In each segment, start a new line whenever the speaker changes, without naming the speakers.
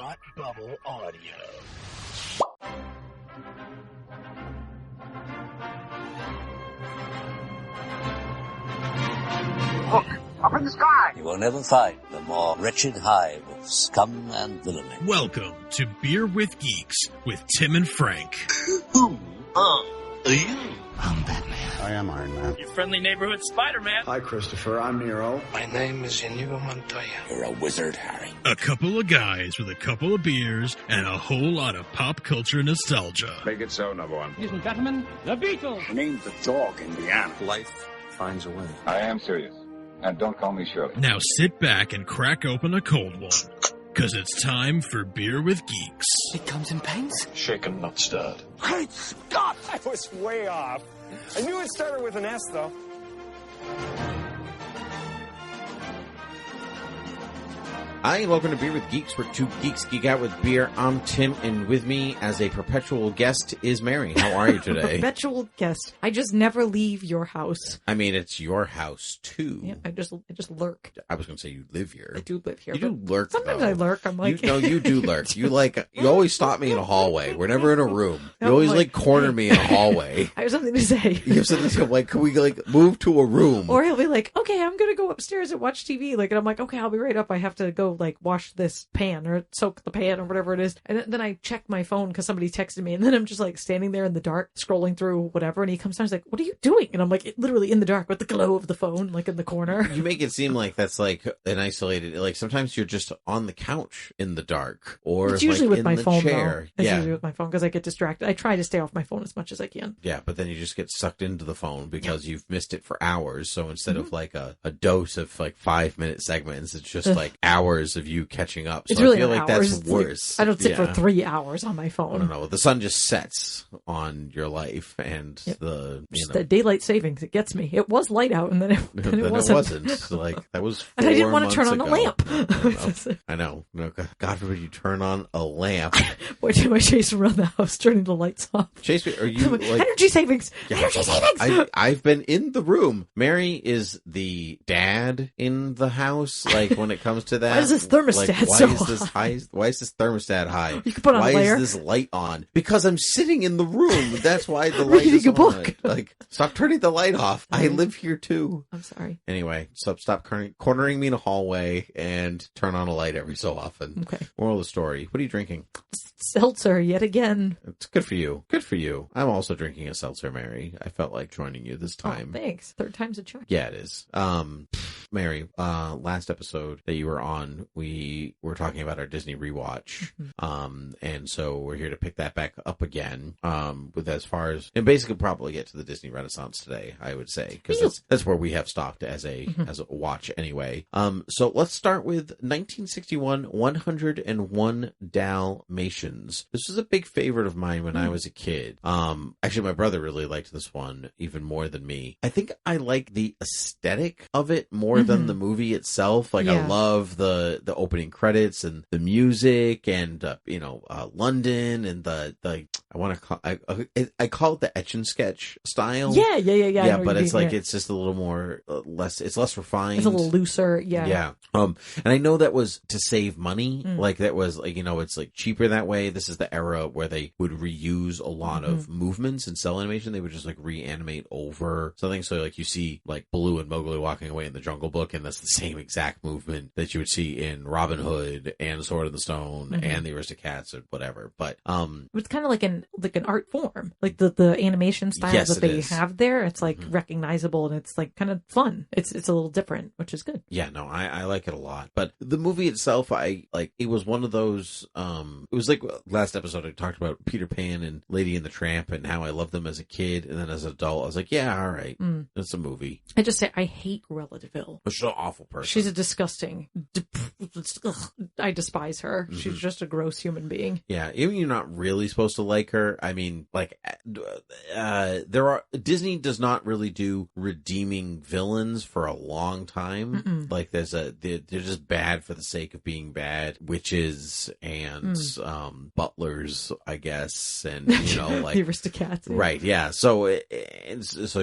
Thought Bubble Audio.
Look, up in the sky!
You will never find a more wretched hive of scum and villainy.
Welcome to Beer with Geeks with Tim and Frank.
Who are you?
I'm Batman.
I am Iron Man.
Your friendly neighborhood Spider-Man.
Hi, Christopher. I'm Nero.
My name is Inigo Montoya.
You're a wizard, Harry.
A couple of guys with a couple of beers and a whole lot of pop culture nostalgia.
Make it so, number one.
Ladies and gentlemen, the Beatles.
My name's the dog, Indiana.
Life finds a way.
I am serious. And don't call me Shirley.
Now sit back and crack open a cold one, because it's time for Beer with Geeks.
It comes in pints?
Shaken, not stirred.
Great Scott!
I was way off. I knew it started with an S, though.
Hi, and welcome to Beer with Geeks, where two geeks geek out with beer. I'm Tim, and with me as a perpetual guest is Mary. How are you today?
Perpetual guest. I just never leave your house.
I mean, it's your house, too.
Yeah, I just lurk.
I was going to say you live here.
I do live here.
You do lurk,
sometimes
though.
I lurk. I'm like...
You do lurk. You always stop me in a hallway. We're never in a room. You
No,
always, corner me in a hallway.
I have something to say.
You have something to say, like, can we, move to a room?
Or he'll be like, okay, I'm going to go upstairs and watch TV. And I'm like, okay, I'll be right up. I have to go, wash this pan or soak the pan or whatever it is. And then I check my phone because somebody texted me. And then I'm just, standing there in the dark, scrolling through whatever. And he comes down and he's like, what are you doing? And I'm literally in the dark with the glow of the phone, in the corner.
You make it seem like that's, an isolated... sometimes you're just on the couch in the dark. Or,
it's usually with
in
my
the
phone,
chair.
though. It's usually with my phone because I get distracted. I try to stay off my phone as much as I can.
Yeah, but then you just get sucked into the phone because you've missed it for hours. So instead of a dose of 5-minute segments, it's just hours of you catching up. So
it's really
I feel like
hours.
that's worse.
I don't sit for 3 hours on my phone.
I don't know. The sun just sets on your life, and
the daylight savings. It gets me. It was light out, and then it wasn't.
That was.
And I didn't want to turn on
ago.
a lamp.
I know. No, God forbid you turn on a lamp.
Boy, do I chase around the house, turning the lights off.
Chase, are you
energy savings? Yeah. Energy savings.
I've been in the room. Mary is the dad in the house. When it comes to that,
why is this thermostat so high?
Why is this thermostat high?
You can put on
why
a layer.
Is this light on? Because I'm sitting in the room. That's why the light is
reading a book.
On. Stop turning the light off. I live here too.
I'm sorry.
Anyway, so stop cornering me in a hallway and turn on a light every so often.
Okay.
Moral of the story. What are you drinking?
Seltzer yet again.
It's good for you. Good for you. I'm also drinking a seltzer, Mary. I felt like joining you this time.
Oh, thanks. Third time's a charm.
Yeah, it is. Mary, last episode that you were on, we were talking about our Disney rewatch. And so we're here to pick that back up again. With as far as, and basically probably get to the Disney Renaissance today, I would say, because that's where we have stopped as a watch anyway. So let's start with 1961, 101 Dalmatians. This was a big favorite of mine when I was a kid. Actually, my brother really liked this one even more than me. I think I like the aesthetic of it more than the movie itself. I love the opening credits and the music and London and I call it the etch and sketch style.
Yeah.
Yeah, but it's it's just a little more less. It's less refined.
It's a little looser. Yeah.
Yeah. And I know that was to save money. That was it's cheaper that way. This is the era where they would reuse a lot of movements in cell animation. They would just reanimate over something. So you see Baloo and Mowgli walking away in the Jungle Book, and that's the same exact movement that you would see in Robin Hood and Sword in the Stone and the Aristocats or whatever. But
it's kind of like an art form, the animation style that they have there. It's recognizable, and it's kind of fun. It's a little different, which is good.
Yeah, no, I like it a lot. But the movie itself, it was one of those. It was last episode I talked about Peter Pan and Lady and the Tramp and how I loved them as a kid, and then as an adult I was like, yeah, all right, it's a movie.
I just say I hate Cruella de Vil.
She's an awful person.
She's a disgusting. I despise her. She's just a gross human being.
Yeah, even you're not really supposed to like her. I mean, Disney does not really do redeeming villains for a long time. They're just bad for the sake of being bad. Witches and butlers, I guess, and you know, like
the Aristocats.
Right, yeah. So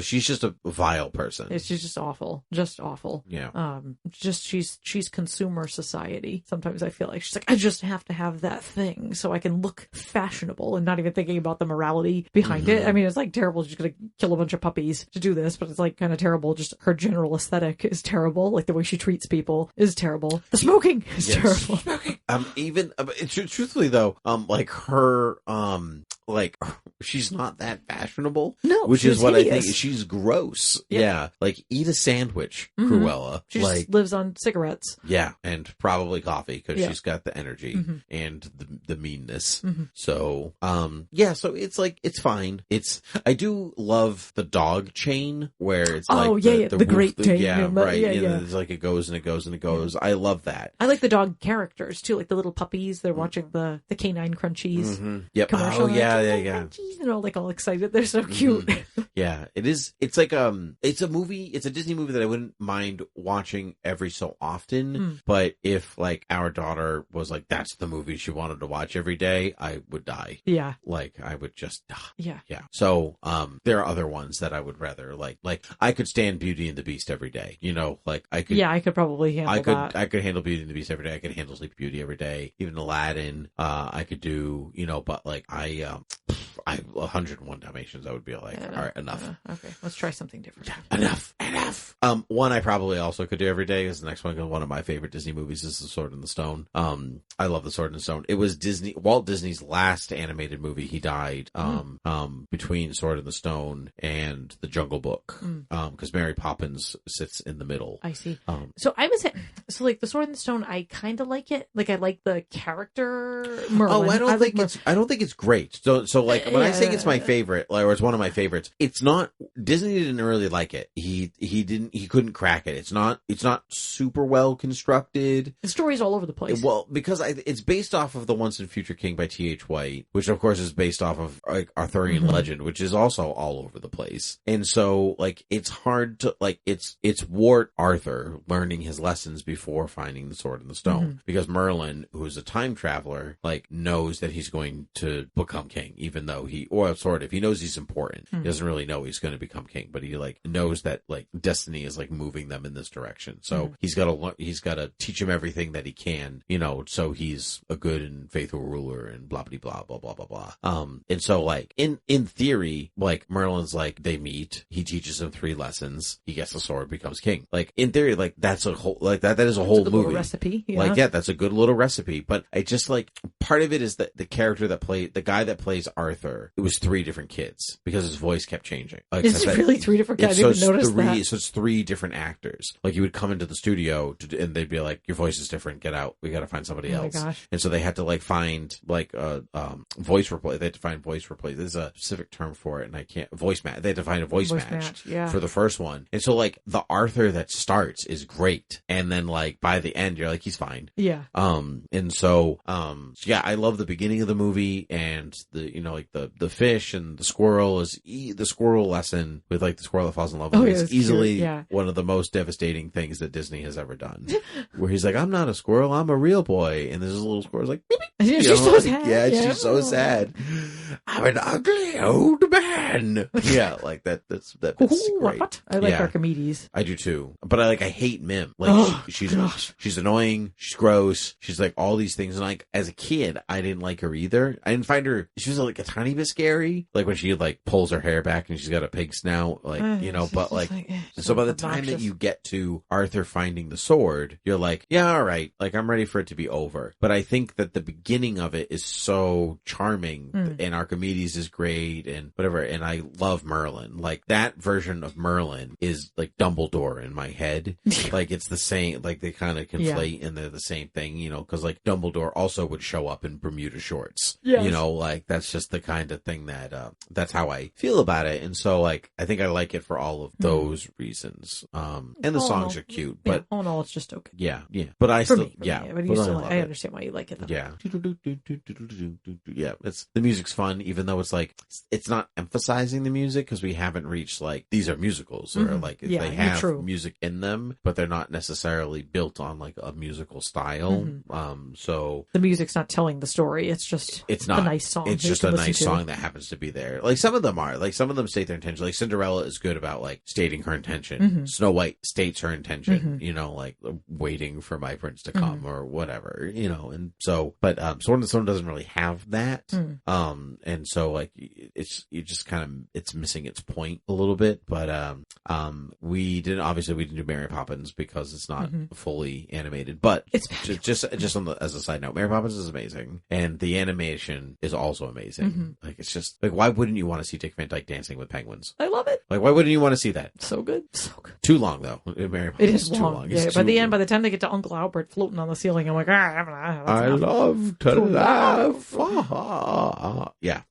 she's just a vile person.
She's just awful. Just awful.
Yeah.
Just she's consumer society. Sometimes I feel like she's like, I just have to have that thing so I can look fashionable, and not even thinking about the morality behind it. I mean, it's like terrible. She's gonna kill a bunch of puppies to do this, but it's like kind of terrible. Just her general aesthetic is terrible. Like the way she treats people is terrible. The smoking is terrible.
Truthfully though, like her, like she's not that fashionable.
No,
which is what
hideous.
I think. She's gross. Yeah, like eat a sandwich, Cruella.
She
like
just lives on cigarettes.
Yeah, and probably coffee because she's got the energy and the meanness. So, yeah. So it's like it's fine. I do love the dog chain where it's the
great chain.
Yeah, right.
Yeah,
It's like it goes and it goes and it goes. I love that.
I like the dog characters too, like the little puppies. They're watching the canine crunchies.
Yep.
Commercial.
Oh yeah,
like,
yeah.
Crunchies, and all excited. They're so cute.
Yeah, it is. It's like it's a movie. It's a Disney movie that I wouldn't mind watching every so often. But if like our daughter was like, that's the movie she wanted to watch every day, I would die.
Yeah.
Like I would just die.
Yeah.
Yeah. So there are other ones that I would rather like I could stand Beauty and the Beast every day. You know, like I could.
Yeah, I could probably handle that.
I could handle Beauty and the Beast every day. I could handle Sleeping Beauty every day. Even Aladdin, I could do. You know, but like I 101 Dalmatians. I would be like, all right, enough.
Okay, let's try something different.
Enough. One I probably also could do every day is the next one. One of my favorite Disney movies is The Sword in the Stone. I love The Sword in the Stone. It was Walt Disney's last animated movie. He died between Sword in the Stone and The Jungle Book because Mary Poppins sits in the middle.
I see. So I was like The Sword in the Stone. I kind of like it. Like I like the character Merlin.
Oh, I don't think it's great. So like when I say it's my favorite, or it's one of my favorites, it's not. Disney didn't really like it. He couldn't crack it. It's not super well constructed.
The story's all over the place.
Well, because it's based off of The Once and Future King by T.H. White, which of course is based off of like Arthurian legend, which is also all over the place. And so like it's hard to like it's Wart Arthur learning his lessons before finding the Sword in the Stone, because Merlin, who is a time traveler, like knows that he's going to become king, even though he knows he's important. He doesn't really know he's going to become king, but he like knows that like destiny is like moving them in this direction. So he's got to teach him everything that he can, you know, so he's a good and faithful ruler and blah blah blah blah blah blah blah. And so like in theory, like Merlin's like they meet, he teaches him 3 lessons, he gets the sword, becomes king. Like in theory, like that's a whole like that is a whole movie
recipe. Yeah.
Like that's a good little recipe. But I just like part of it is that the character the guy that plays Arthur, it was 3 different kids because his voice kept changing. Like,
is it really 3 different guys? I didn't notice that.
So it's 3 different actors. Like you would come into the studio and they'd be like, your voice is different, get out, we got to find somebody else.
My gosh.
And so they had to like find like voice replace. They had to find voice replace. There's a specific term for it and I can't voice match. They had to find a voice match for the first one. And so like the Arthur that starts is great, and then like by the end you're like, he's fine.
Yeah.
And so yeah, I love the beginning of the movie, and the, you know, like the fish and the squirrel is the squirrel lesson with like the squirrel that falls in love with him is easily one of the most devastating things that Disney has ever done. Where he's like, I'm not a squirrel, I'm a real boy, and there's this little squirrel's like,
she's so sad.
Yeah, she's so sad. I'm an ugly old man. Yeah, like that's great.
What? I like Archimedes.
I do too, but I hate Mim. Like she's annoying, she's gross, she's like all these things. And like as a kid, I didn't like her either. I didn't find her. She was like a tiny bit scary, like when she like pulls her hair back and she's got a pig snout, like you know. But like, so by the time that you get to Arthur finding the sword, you're like, yeah, all right, like I'm ready for it to be over. But I think that the beginning of it is so charming, and Archimedes is great, and whatever. And I love Merlin. Like that version of Merlin is like Dumbledore in my head. Like it's the same. Like they kind of conflate, and they're the same thing, you know. Because like Dumbledore also would show up in Bermuda shorts. Yes. You know, like that's just the kind of thing that that's how I feel about it. And so like I think I like it for all of those reasons. And the songs are cute, but
all in all, it's just okay.
Yeah. But I still,
but you still, I understand why you like it. Though.
Yeah. Yeah, the music's fun, even though it's like it's not emphasizing the music because we haven't reached like these are musicals or like they have music in them, but they're not necessarily built on like a musical style. So
the music's not telling the story. It's not a nice song.
It's just a nice song that happens to be there. Like some of them are like some of them state their intention. Like Cinderella is good about like stating her intention. Snow White states her intention. You know, like waiting for my prince to come or whatever. You know, and so but Sword in the Stone doesn't really have that. And so like it's missing its point a little bit. But we didn't do Mary Poppins because it's not fully animated. But it's just as a side note, Mary Poppins is amazing, and the animation is also amazing. Like it's just like why wouldn't you want to see Dick Van Dyke dancing with penguins?
I love it.
Like why wouldn't you want to see that?
So good, so good.
Too long though. Mary Poppins
it is
too long.
Yeah, by the end, by the time they get to Uncle Albert floating on the ceiling, I'm like,
I love to laugh. Yeah.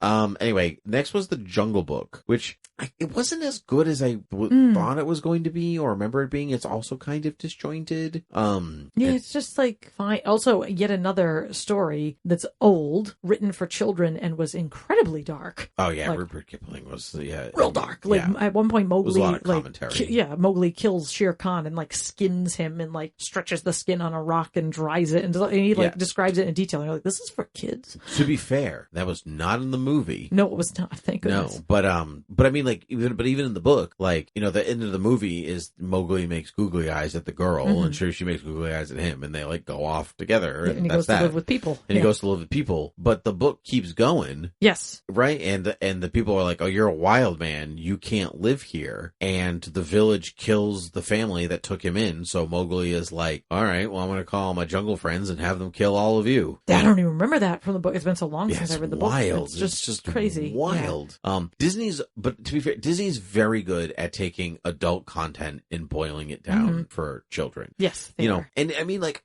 Anyway, next was the Jungle Book, which it wasn't as good as I thought it was going to be or remember it being. It's also kind of disjointed.
It's just like fine. Also, yet another story that's old, written for children, and was incredibly dark.
Oh yeah, like, Rupert Kipling was
real dark. Like at one point, Mowgli,
was a lot of commentary.
Mowgli kills Shere Khan and like skins him and like stretches the skin on a rock and dries it, and he like describes it in detail. And you're like, this is for kids.
To be fair, that was not in the movie.
No, it was not. Thank goodness.
No, but I mean, like even in the book, like you know, the end of the movie is Mowgli makes googly eyes at the girl, and she makes googly eyes at him, and they like go off together, and
he
that's
goes to live with people.
And he goes to live with people, but the book keeps going.
Yes,
right, and the people are like, oh, you're a wild man, you can't live here, and the village kills the family that took him in. So Mowgli is like, all right, well, I'm going to call my jungle friends and have them kill all of you.
I don't even remember that from the book. It's been so long since I read the book. It's just crazy.
Wild. Yeah. But to be fair, Disney's very good at taking adult content and boiling it down for children.
Yes.
You know, and I mean, like,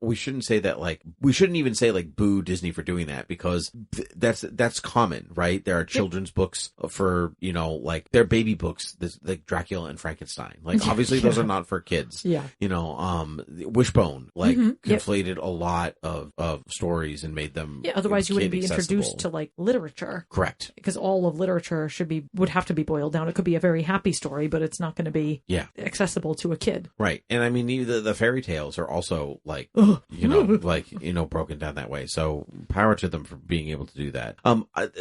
we shouldn't even say like boo Disney for doing that because that's common, right? There are children's books for, you know, like they're baby books, like Dracula and Frankenstein. Like obviously those are not for kids.
Yeah.
You know, Wishbone like conflated a lot of stories and made them
otherwise you wouldn't be
accessible.
Introduced to like literature.
Correct.
Because all of literature would have to be boiled down. It could be a very happy story, but it's not going to be accessible to a kid.
Right. And I mean the fairy tales are also like broken down that way. So power to them for being able to do that.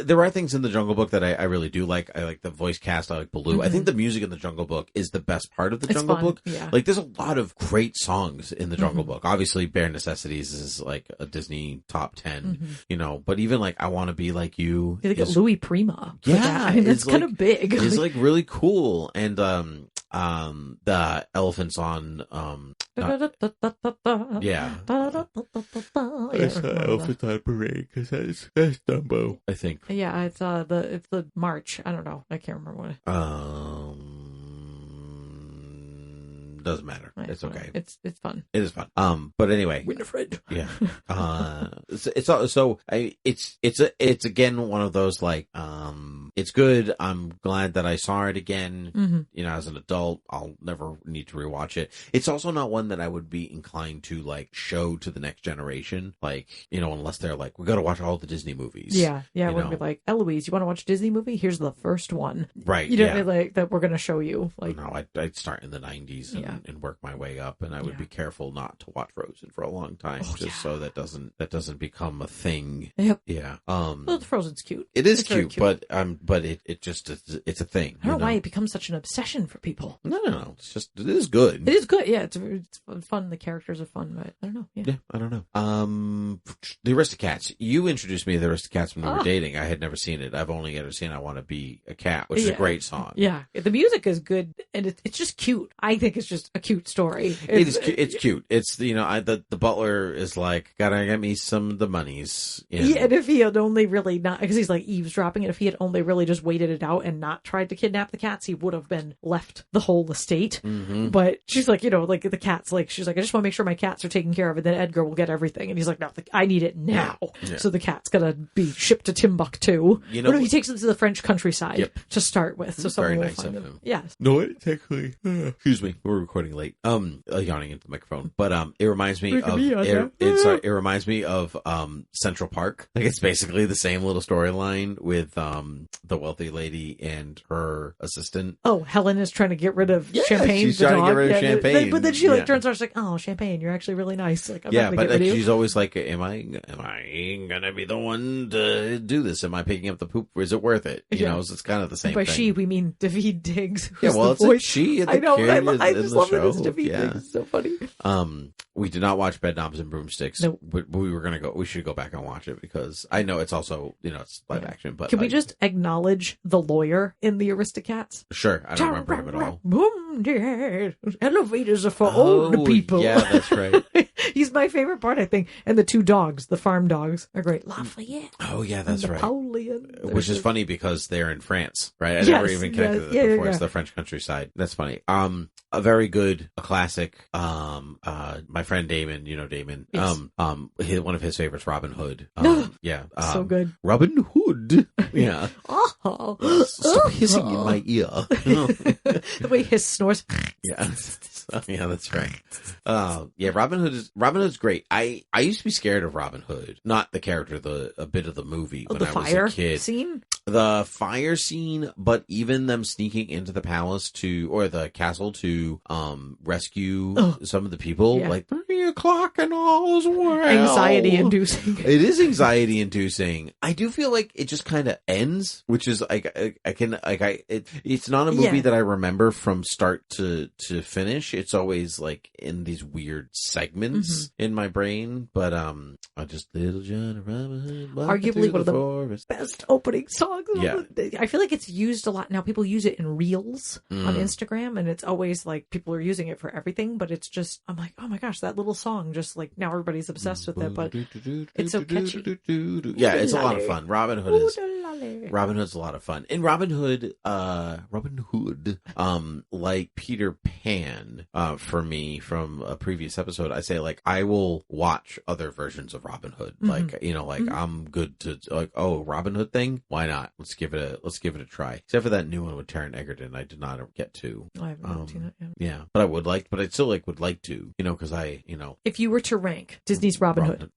There are things in the Jungle Book that I really do like. I like the voice cast. I like Baloo. I think the music in the Jungle Book is the best part of the Jungle Book.
Yeah.
Like there's a lot of great songs in the Jungle Book. Obviously Bare Necessities is like a Disney top 10, you know, but even like I Want to Be Like You.
They get Louis Prima.
Yeah.
I mean, that's kind of big.
It's like really cool. And the elephants on elephant on parade because that's Dumbo, I think.
Yeah, it's the march. I don't know. I can't remember what.
Doesn't matter. It's okay.
It's fun.
It is fun. But anyway,
Winifred.
Yeah. It's again one of those like it's good. I'm glad that I saw it again. You know, as an adult, I'll never need to rewatch it. It's also not one that I would be inclined to like show to the next generation. Like, you know, unless they're like, we got to watch all the Disney movies.
Yeah. I wouldn't be like, Eloise, you want to watch a Disney movie? Here's the first one.
Right.
You know, like that we're going to show you. Like,
no, I'd start in the 90s and work my way up, and I would be careful not to watch Frozen for a long time, so that doesn't become a thing.
Yep.
Yeah.
Well, Frozen's cute.
It's cute, but it's a thing.
I don't know why it becomes such an obsession for people.
No. It's just it is good.
It is good. Yeah, it's fun. The characters are fun, but I don't know. Yeah,
I don't know. The Aristocats. You introduced me to the Aristocats when we were dating. I had never seen it. I've only ever seen I Want to Be a Cat, which is a great song.
Yeah, the music is good, and it's just cute. I think it's just a cute story.
It's cute. It's, you know, the butler is like, gotta get me some of the monies. You know?
Yeah, and if he had only really not, because he's like eavesdropping, and if he had only really just waited it out and not tried to kidnap the cats, he would have been left the whole estate.
Mm-hmm.
But she's like, like the cats, like, she's like, I just want to make sure my cats are taken care of, and then Edgar will get everything. And he's like, no, I need it now.
Yeah.
So the cat's gonna be shipped to Timbuktu. No, he takes them to the French countryside to start with. So someone will find them. Yes.
No, it technically. Excuse me, we're recording late. Yawning into the microphone, but it reminds me of it reminds me of Central Park. Like, it's basically the same little storyline with the wealthy lady and her assistant.
Oh, Helen is trying to get rid of Champagne.
She's trying to get rid of Champagne,
but then she turns around, she's like, "Oh, Champagne, you're actually really nice." Like, I'm not gonna
but
get rid of you.
she's always like, "Am I gonna be the one to do this? Am I picking up the poop? Is it worth it?" You know, so it's kind of the same.
By
thing.
she, we mean David Diggs. Who's
it's
the voice.
a she.
I know. I just love
show.
it. It's David Diggs. It's so funny.
We did not watch Bedknobs and Broomsticks.
Nope.
But we were gonna go. We should go back and watch it because I know it's also it's live action. But
can we just acknowledge the lawyer in the Aristocats?
Sure, I don't remember him at all.
Boom, dead. Elevators are for old people.
Yeah, that's right.
He's my favorite part, I think. And the two dogs, the farm dogs, are great. Lafayette.
Oh yeah, that's right.
Napoleon.
Which is funny because they're in France, right? I never even connected it before. It's the French countryside. That's funny. A very good, a classic. My friend Damon, you know Damon.
Yes.
One of his favorites, Robin Hood. Yeah,
so good.
Robin Hood. Yeah.
Oh.
Stop hissing in my ear.
The way his snores.
Yeah. Yeah, that's right. Robin Hood's great. I used to be scared of Robin Hood, not the character, a bit of the movie when I was a kid.
Scene?
The fire scene, but even them sneaking into the palace or the castle to rescue some of the people, like 3 o'clock and all's well.
Anxiety inducing.
It is anxiety inducing. I do feel like it just kind of ends, which is it's not a movie that I remember from start to finish. It's always like in these weird segments in my brain, but I just Little John Robin Hood,
arguably one of the best opening songs. Yeah. I feel like it's used a lot now. People use it in reels on Instagram, and it's always like people are using it for everything, but it's just, I'm like, oh my gosh, that little song, just like now everybody's obsessed with it, but it's so catchy.
Yeah, it's a lot of fun. Robin Hood's a lot of fun. And Robin Hood, like Peter Pan, for me from a previous episode, I say like I will watch other versions of Robin Hood. Like, I'm good to Robin Hood thing. Why not? Let's give it a try. Except for that new one with Taron Egerton, I did not get to.
I haven't seen it yet.
Yeah, but I still would like to, because
If you were to rank Disney's Robin Hood,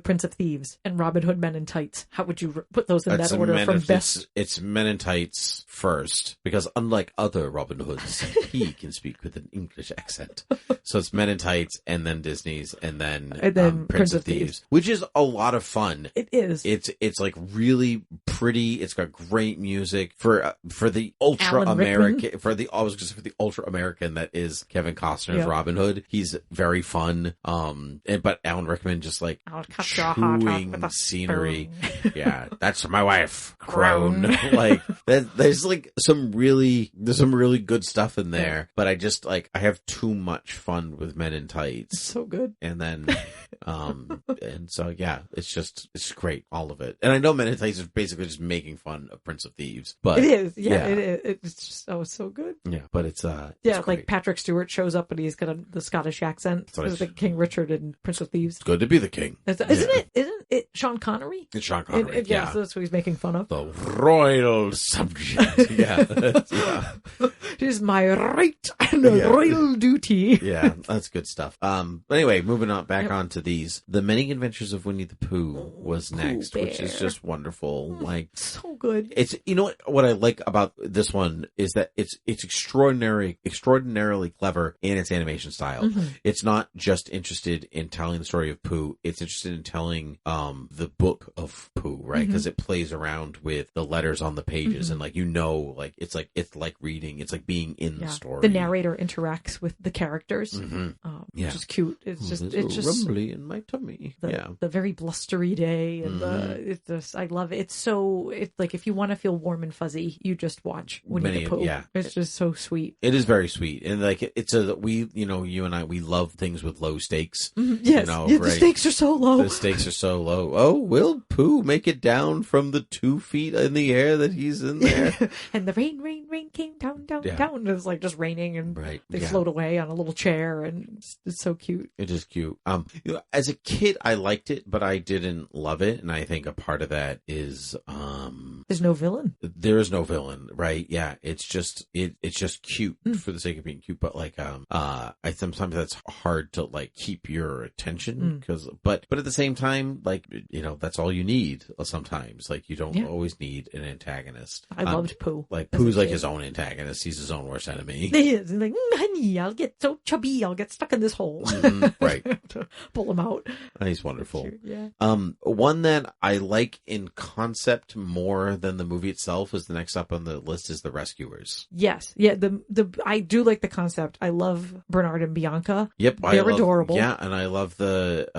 Prince of Thieves, and Robin Hood Men in Tights, how would you put those in that order from best?
It's Men in Tights first, because unlike other Robin Hoods, he can speak with an English accent. So it's Men in Tights, and then Disney's, and then Prince of Thieves, which is a lot of fun.
It is.
It's like really pretty. It's got great music for the ultra American, for the ultra American that is Kevin Costner's Robin Hood. He's very fun. But Alan Rickman just like chewing scenery. Yeah, that's my wife, Crone. Like there's like some really good stuff in there. But I just I have too much fun with Men in Tights.
It's so good.
And then and so it's great, all of it. And I know Men in Tights is basically just making fun of Prince of Thieves, but
it is. Yeah. It is. It's just so good.
Yeah, but it's
like Patrick Stewart shows up and he's got the Scottish accent. It's like King Richard in Prince of Thieves.
It's good to be the king.
Isn't it Sean Connery?
It's Sean Connery.
Yeah, so that's who he's making fun of.
The royal subject. Yeah.
It is my right and royal duty.
Yeah, that's good stuff. But anyway, moving on back onto these. The Many Adventures of Winnie the Pooh was next, which is just wonderful. Like,
so good.
It's what I like about this one is that it's extraordinarily clever in its animation style. It's not just interested in telling the story of Pooh, it's interested in telling the book of Pooh, right? Because it plays around with the letters on the pages and it's like reading, it's like being in the story.
The narrator interacts with the characters, which is cute. It's just
rumbly in my tummy.
The very blustery day, and I love it. It's like if you want to feel warm and fuzzy, you just watch Winnie the Pooh. Yeah, it's just so sweet.
It is very sweet, and like you and I, we love things with low stakes.
Yes, the stakes are so low.
The stakes are so low. Oh, will Pooh make it down from the 2 feet in the air that he's in in there.
And the rain came down. And it's like just raining, and they
yeah.
float away on a little chair, and it's so cute.
It is cute. As a kid, I liked it, but I didn't love it, and I think a part of that is
there's no villain.
There is no villain, right? Yeah, it's just cute for the sake of being cute, but like I sometimes that's hard to like keep your attention because, but at the same time, like that's all you need sometimes. Like you don't always need an antagonist.
I loved Pooh.
Like Pooh's like his own antagonist. He's his own worst enemy.
He is. He's like, honey, I'll get so chubby, I'll get stuck in this hole.
Right.
To pull him out.
He's wonderful.
Yeah.
One that I like in concept more than the movie itself is the next up on the list is The Rescuers.
Yes. Yeah. I do like the concept. I love Bernard and Bianca.
Yep.
They're adorable.
Yeah. And I love the,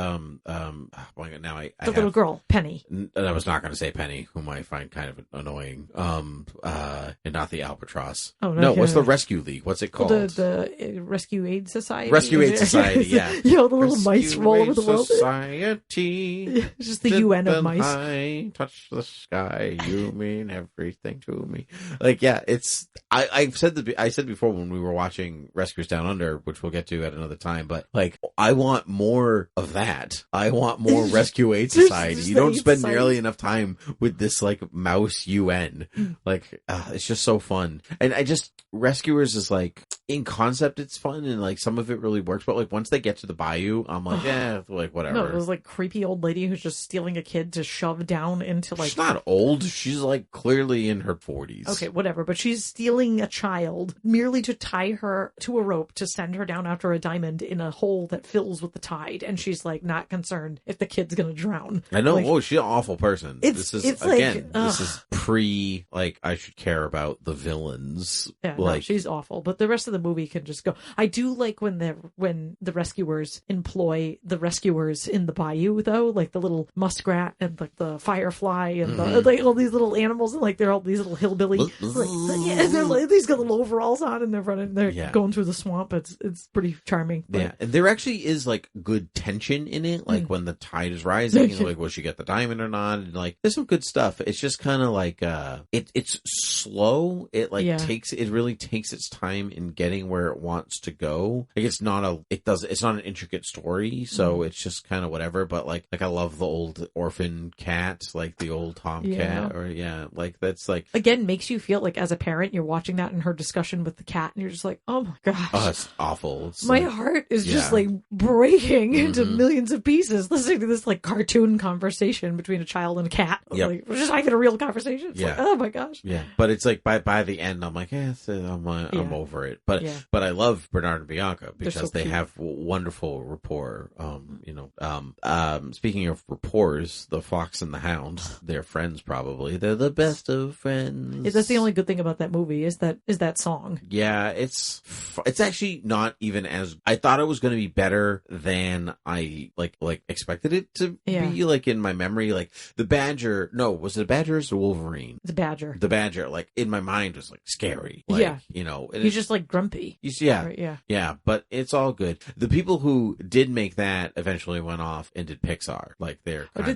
little girl, Penny.
I was not going to say Penny, whom I find kind of annoying. And not the Albatross. Oh, no. What's the Rescue League? What's it called?
The Rescue Aid Society.
Rescue Aid Society, yeah.
The little Rescue mice from all over the world.
Society.
It's just the UN of mice.
I touch the sky. You mean everything to me. Like, yeah, it's. I said before when we were watching Rescuers Down Under, which we'll get to at another time, but like, I want more of that. I want more Rescue Aid Society. You don't spend nearly enough time with this like mouse UN. Like, it's just so fun. And Rescuers is like, in concept it's fun and like some of it really works, but like once they get to the bayou, I'm like, like whatever.
No, it was like creepy old lady who's just stealing a kid to shove down into like.
She's not old. She's like clearly in her 40s.
Okay, whatever. But she's stealing a child merely to tie her to a rope to send her down after a diamond in a hole that fills with the tide, and she's like not concerned if the kid's gonna drown.
I know.
Like,
she's an awful person. This is pre like I should care about the villains.
Yeah,
like
no, she's awful. But the rest of the movie can just go. I do like when the rescuers employ the rescuers in the bayou though, like the little muskrat and like the firefly and the, like all these little animals, and like they're all these little hillbilly. They're like these got little overalls on and they're running. They're going through the swamp. It's pretty charming. But...
Yeah, and there actually is like good tension in it. Like when the tide is rising, and like will she get the diamond or not? And like there's some good stuff. It's just kind of like it's slow. It like it really takes its time in getting where it wants to go. Like it's not an intricate story, so it's just kind of whatever. But like I love the old orphan cat, like the old tomcat, or like that's like
again makes you feel like as a parent you're watching that in her discussion with the cat, and you're just like, oh my gosh,
it's awful. It's
my heart is just like breaking into millions of pieces listening to this like cartoon conversation between a child and a cat. Like, just having a real conversation. It's like, oh my gosh.
Yeah, but it's like by the end, I'm like, I'm over it. But I love Bernard and Bianca because they have wonderful rapport. Speaking of rapports, the fox and the hound, they're friends probably. They're the best of friends.
That's the only good thing about that movie is that song.
Yeah, it's actually not even as I thought it was going to be better than I like expected it to be. Like in my memory, like the badger. No, was it a badger or the Wolverine?
The badger.
The badger. Like in my mind was like scary. Like,
he's just like grumpy.
Yeah, but it's all good. The people who did make that eventually went off and did Pixar. Like they're they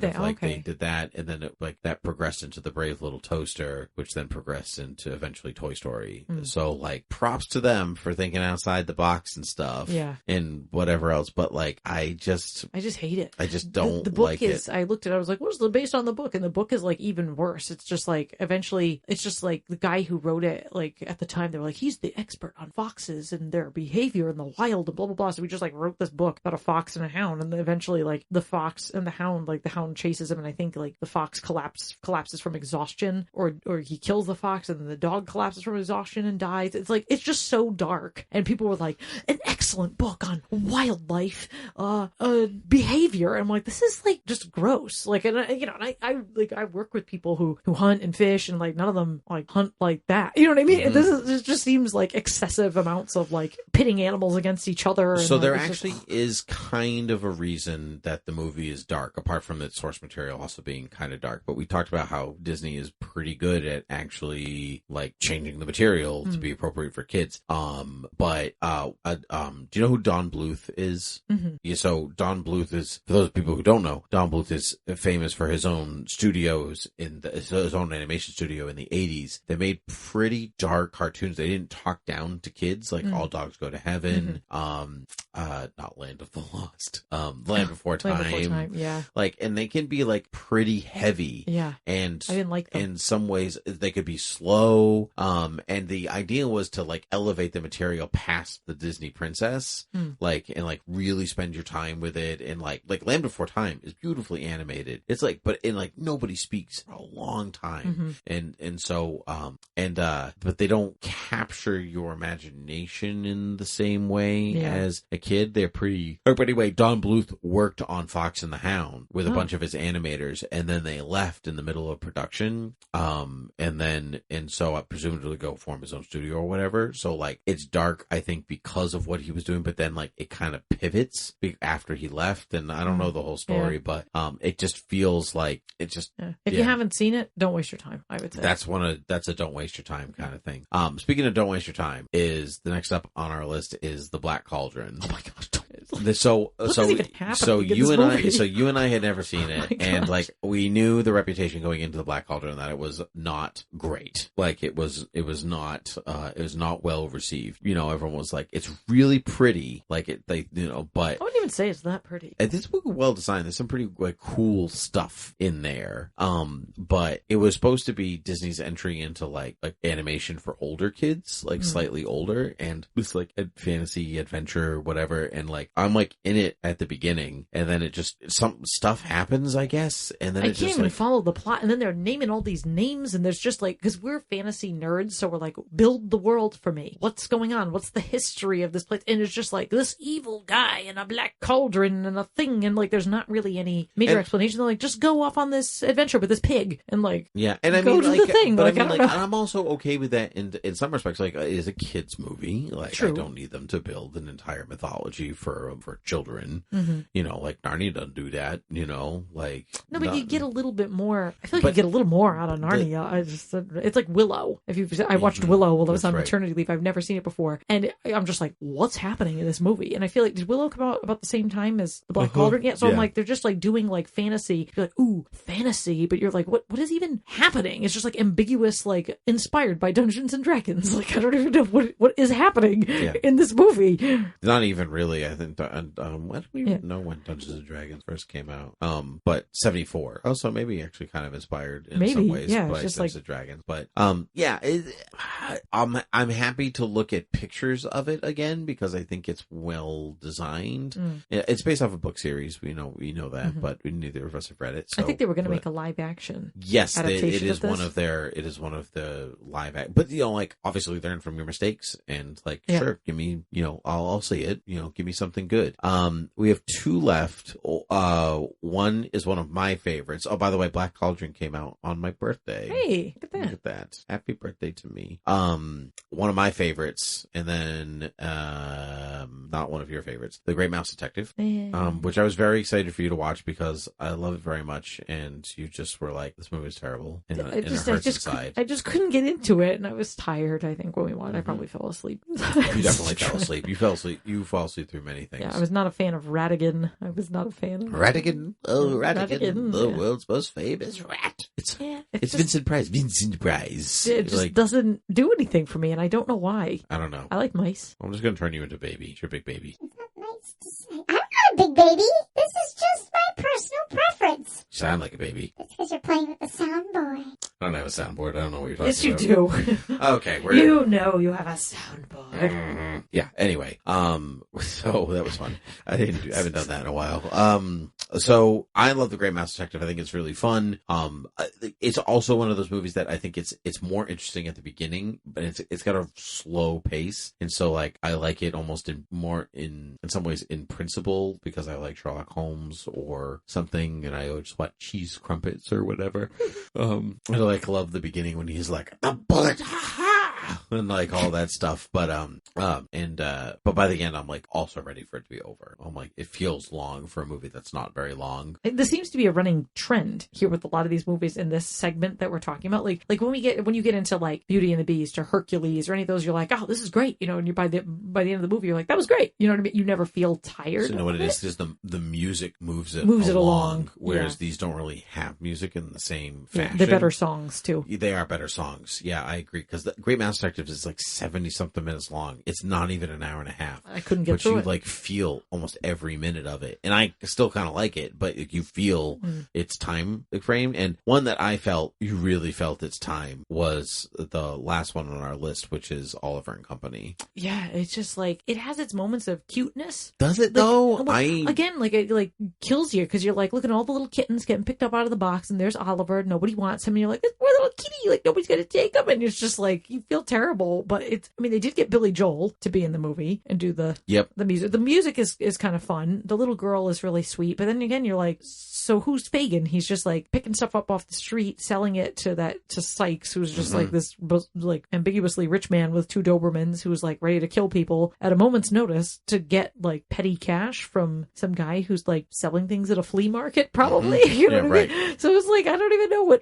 did that, and then that progressed into The Brave Little Toaster, which then progressed into eventually Toy Story. So like props to them for thinking outside the box and stuff. Yeah, and whatever else. But like I just
hate it.
I just don't
the book
like
is,
it.
I looked at it. I was like, what's based on the book? And the book is like even worse. It's just like eventually it's just like the guy who wrote it. Like at the time they were like, he's the expert on foxes and their behavior in the wild and blah blah blah. So we just like wrote this book about a fox and a hound, and then eventually like the fox and the hound, like the hound chases him, and I think like the fox collapses from exhaustion, or he kills the fox, and then the dog collapses from exhaustion and dies. It's like it's just so dark, and people were like, an excellent book on wildlife behavior. And I'm like, this is like just gross. Like, and I work with people who hunt and fish, and like none of them like hunt like that. You know what I mean? This just seems like excessive massive amounts of like pitting animals against each other. And,
so
like,
there actually is kind of a reason that the movie is dark, apart from its source material also being kind of dark. But we talked about how Disney is pretty good at actually like changing the material to be appropriate for kids. Do you know who Don Bluth is?
Mm-hmm.
Yeah, so Don Bluth is, for those people who don't know, Don Bluth is famous for his own studios his own animation studio in the 80s. They made pretty dark cartoons. They didn't talk down to kids, like All Dogs Go to Heaven, not Land of the Lost, Land Before Time.
Land Before Time, yeah.
Like, and they can be like pretty heavy.
Yeah.
And
I didn't like them.
In some ways they could be slow. And the idea was to like elevate the material past the Disney princess, like, and like really spend your time with it. And like Land Before Time is beautifully animated. It's like, but in like nobody speaks for a long time. But they don't capture your imagination in the same way as a kid. They're pretty, but anyway, Don Bluth worked on Fox and the Hound with a bunch of his animators, and then they left in the middle of production. So I presumably go form his own studio or whatever. So like it's dark, I think, because of what he was doing, but then like it kind of pivots after he left, and I don't know the whole story, but it just feels like it just.
Yeah. If you haven't seen it, don't waste your time, I would say.
That's a don't waste your time kind of thing. Speaking of don't waste your time, is the next up on our list is the Black Cauldron.
Oh my gosh.
So you and I had never seen it, and like we knew the reputation going into the Black Cauldron that it was not great. Like it was not well received. You know, everyone was like, it's really pretty. Like but
I wouldn't even say it's that pretty.
This book is well designed. There's some pretty like cool stuff in there. But it was supposed to be Disney's entry into like animation for older kids, like slightly older, and it's like a fantasy adventure, whatever. And like I'm like in it at the beginning, and then it just some stuff happens, I guess, and then
I can't even follow the plot. And then they're naming all these names, and there's just like, because we're fantasy nerds, so we're like, build the world for me. What's going on? What's the history of this place? And it's just like this evil guy and a black cauldron and a thing, and like there's not really any major explanation. They're like, just go off on this adventure with this pig, and like
and I
go
mean
to
like
the thing.
But
like,
I mean like I'm also okay with that in some respects. Like it is a kids movie. Like
True.
I don't need them to build an entire mythology for children. You know, like Narnia doesn't do that. You know, like
but you get a little bit more. I feel like you get a little more out of Narnia. It's like Willow. I watched Willow while I was on maternity leave. I've never seen it before, and I'm just like, what's happening in this movie? And I feel like, did Willow come out about the same time as the Black Cauldron? Yeah. So I'm like, they're just like doing like fantasy. You're like, ooh, fantasy, but you're like, what is even happening? It's just like ambiguous, like inspired by Dungeons and Dragons. Like I don't even know what is happening in this movie.
Not even really. I think. When do we know when Dungeons and Dragons first came out? But 74. Oh, so maybe actually kind of inspired in some ways by Dungeons and Dragons. But I'm happy to look at pictures of it again because I think it's well designed. Yeah, it's based off a book series. We know that, but neither of us have read it. So,
I think they were going to make a live action.
Yes,
adaptation
it is one of their. It is one of the live act. But like obviously learn from your mistakes and like sure, give me I'll see it. Give me something good. We have two left. One is one of my favorites. Oh, by the way, Black Cauldron came out on my birthday.
Hey,
look at that! Happy birthday to me. One of my favorites, and then not one of your favorites, The Great Mouse Detective, which I was very excited for you to watch because I love it very much, and you just were like, "This movie is terrible," and it hurts inside.
I just couldn't get into it, and I was tired. I think when we watched, I probably fell asleep.
You definitely fell asleep. You fell asleep. You fall asleep through many things.
Yeah, I was not a fan of Ratigan. I was not a fan of
Ratigan. Oh, Ratigan, the world's most famous rat. It's Vincent Price. Vincent Price.
It just doesn't do anything for me, and I don't know why.
I don't know.
I like mice.
I'm just going to turn you into baby. You're a big baby.
It's not nice to say. I'm not a big baby. This is just my personal preference.
You sound like a baby.
It's because you're playing with the soundboard.
I don't have a soundboard. I don't know what you're talking about.
Yes, you do.
Okay.
You know you have a soundboard.
Mm-hmm. Yeah. Anyway. So that was fun. I haven't done that in a while. So I love The Great Mouse Detective. I think it's really fun. It's also one of those movies that I think it's more interesting at the beginning, but it's got a slow pace, and so like I like it almost in some ways in principle because I like Sherlock Holmes or something, and I just want cheese crumpets or whatever. I love the beginning when he's like the bullet. and like all that stuff. But but by the end, I'm like also ready for it to be over. I'm like, it feels long for a movie that's not very long.
This seems to be a running trend here with a lot of these movies in this segment that we're talking about. Like when you get into like Beauty and the Beast or Hercules or any of those, you're like, oh, this is great, and you by the end of the movie, you're like, that was great. You know what I mean? You never feel tired.
So you know what it is? Because the music moves it
along.
Whereas these don't really have music in the same fashion.
They're better songs too.
They are better songs. Yeah, I agree. Because the Great Mouse Detectives is like 70-something minutes long. It's not even an hour and a half.
I couldn't get through it.
But you like feel almost every minute of it. And I still kind of like it, but you feel its time frame. And one that I felt, you really felt its time, was the last one on our list, which is Oliver and Company.
Yeah, it's just like, it has its moments of cuteness.
Does it though?
It kills you because you're like, look at all the little kittens getting picked up out of the box, and there's Oliver, nobody wants him, and you're like, this poor little kitty, like nobody's gonna take him, and it's just like, you feel terrible. But they did get Billy Joel to be in the movie and do the music. The music is kind of fun. The little girl is really sweet, but then again, you're like, so who's Fagin? He's just like picking stuff up off the street, selling it to Sykes, who's just like this like ambiguously rich man with 2 Dobermans who's like ready to kill people at a moment's notice to get like petty cash from some guy who's like selling things at a flea market, probably. You know what I mean? So it's like, I don't even know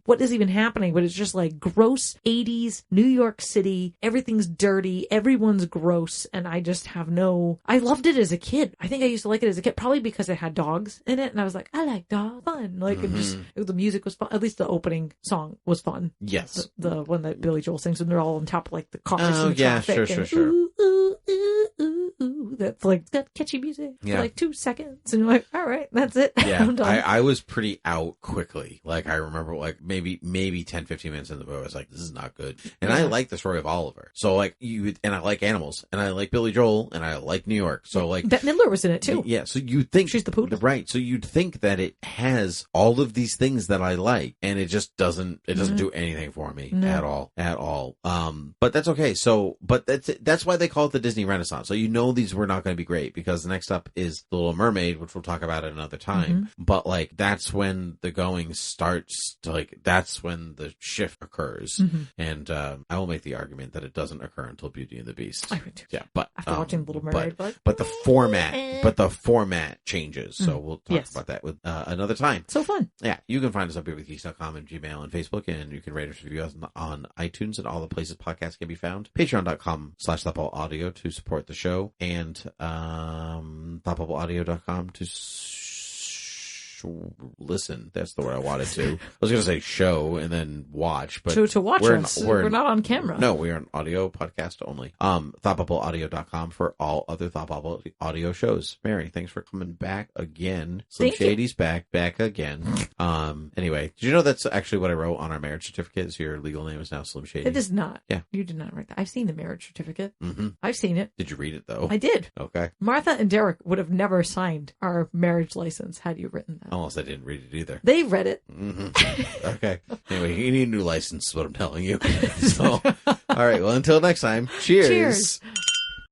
what is even happening, but it's just like gross 80s New York City. Everything's dirty, everyone's gross, and I just have I loved it as a kid. I think I used to like it as a kid, probably because it had dogs in it, and I was like, I like dogs, fun. Like, the music was fun. At least the opening song was fun.
Yes,
the one that Billy Joel sings when they're all on top of like the cars and
traffic. Sure.
Ooh, ooh, ooh, ooh, ooh. That's like, got catchy music for like 2 seconds, and you're like, all right, that's it.
Yeah,
I'm done.
I was pretty out quickly. Like, I remember like maybe 10-15 minutes in the movie, I was like, this is not good. And I like the story of Oliver. So like and I like animals, and I like Billy Joel, and I like New York. So like
Bette Midler was in it too.
Yeah, so you'd think
she's the poodle,
right? So you'd think that it has all of these things that I like, and it just doesn't. It doesn't do anything for me at all. But that's okay. So, but that's why they call it the Disney Renaissance. So these were not going to be great, because the next up is The Little Mermaid, which we'll talk about at another time. But like, that's when the going starts to like, that's when the shift occurs. And I will make the argument that it doesn't occur until Beauty and the Beast.
I would too.
Yeah, but
after watching Little Mermaid,
but the format changes. So we'll talk about that with another time.
So fun.
Yeah, you can find us up here with geeks.com and Gmail and Facebook, and you can rate us, review us on iTunes and all the places podcasts can be found. Patreon.com/ThoughtBubbleAudio to support the show, and ThoughtBubbleAudio.com to listen. That's the word I wanted to. I was going to say show and then watch, but
to watch us. We're not on camera.
No, we are an audio podcast only. ThoughtBubbleAudio.com for all other Thought Bubble audio shows. Mary, thanks for coming back again. Slim Shady's back again. Anyway, did you know that's actually what I wrote on our marriage certificate? Is your legal name is now Slim Shady?
It is not.
Yeah.
You did not write that. I've seen the marriage certificate. I've seen it.
Did you read it though?
I did.
Okay.
Martha and Derek would have never signed our marriage license had you written that.
Unless I didn't read it either.
They read it.
Okay. Anyway, you need a new license is what I'm telling you. So, all right. Well, until next time, cheers.